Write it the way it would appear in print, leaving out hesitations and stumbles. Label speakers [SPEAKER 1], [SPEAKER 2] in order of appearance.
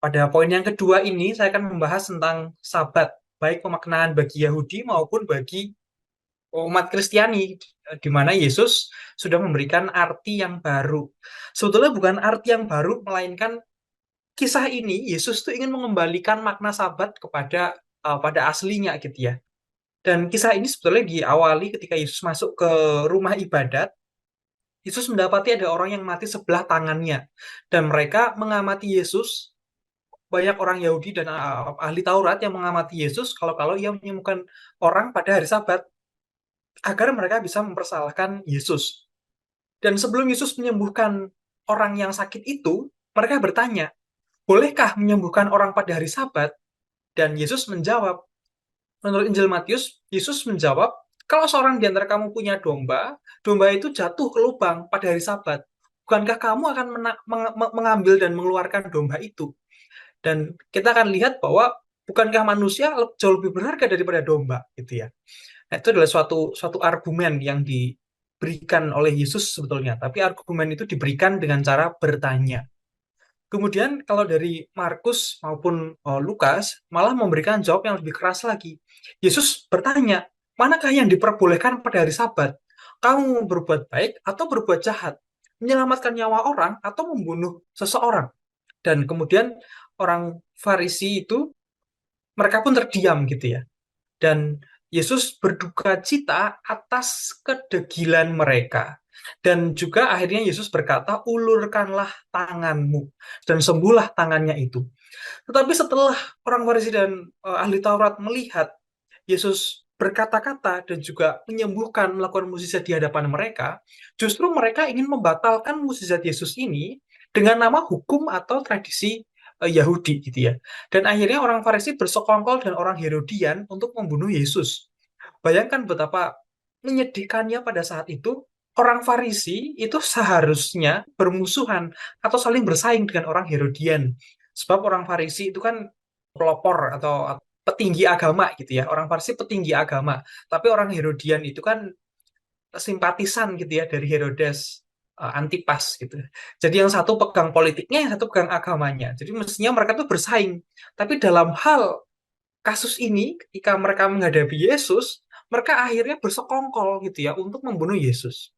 [SPEAKER 1] Pada poin yang kedua ini, saya akan membahas tentang Sabat, baik pemaknaan bagi Yahudi maupun bagi umat Kristiani, di mana Yesus sudah memberikan arti yang baru. Sebetulnya bukan arti yang baru, melainkan kisah ini Yesus tuh ingin mengembalikan makna Sabat pada aslinya gitu ya. Dan kisah ini sebetulnya diawali ketika Yesus masuk ke rumah ibadat. Yesus mendapati ada orang yang mati sebelah tangannya, dan mereka mengamati Yesus. Banyak orang Yahudi dan ahli Taurat yang mengamati Yesus kalau ia menyembuhkan orang pada hari Sabat agar mereka bisa mempersalahkan Yesus. Dan sebelum Yesus menyembuhkan orang yang sakit itu, mereka bertanya, bolehkah menyembuhkan orang pada hari Sabat? Dan Yesus menjawab, menurut Injil Matius, Yesus menjawab, kalau seorang di antara kamu punya domba, domba itu jatuh ke lubang pada hari Sabat. Bukankah kamu akan mengambil dan mengeluarkan domba itu? Dan kita akan lihat bahwa bukankah manusia jauh lebih berharga daripada domba, gitu ya. Nah, itu adalah suatu suatu argumen yang diberikan oleh Yesus sebetulnya, tapi argumen itu diberikan dengan cara bertanya. Kemudian kalau dari Markus maupun Lukas malah memberikan jawab yang lebih keras lagi. Yesus bertanya, manakah yang diperbolehkan pada hari Sabat? Kamu berbuat baik atau berbuat jahat? Menyelamatkan nyawa orang atau membunuh seseorang? Dan kemudian orang Farisi itu, mereka pun terdiam gitu ya. Dan Yesus berduka cita atas kedegilan mereka. Dan juga akhirnya Yesus berkata, ulurkanlah tanganmu dan sembuhlah tangannya itu. Tetapi setelah orang Farisi dan ahli Taurat melihat Yesus berkata-kata dan juga menyembuhkan, melakukan mukjizat di hadapan mereka, justru mereka ingin membatalkan mukjizat Yesus ini dengan nama hukum atau tradisi Yahudi gitu ya. Dan akhirnya orang Farisi bersekongkol dan orang Herodian untuk membunuh Yesus. Bayangkan betapa menyedihkannya pada saat itu, orang Farisi itu seharusnya bermusuhan atau saling bersaing dengan orang Herodian. Sebab orang Farisi itu kan pelopor atau petinggi agama gitu ya. Orang Farisi petinggi agama, tapi orang Herodian itu kan simpatisan gitu ya dari Herodes, Antipas gitu. Jadi yang satu pegang politiknya, yang satu pegang agamanya. Jadi mestinya mereka tuh bersaing. Tapi dalam hal kasus ini, ketika mereka menghadapi Yesus, mereka akhirnya bersekongkol gitu ya untuk membunuh Yesus.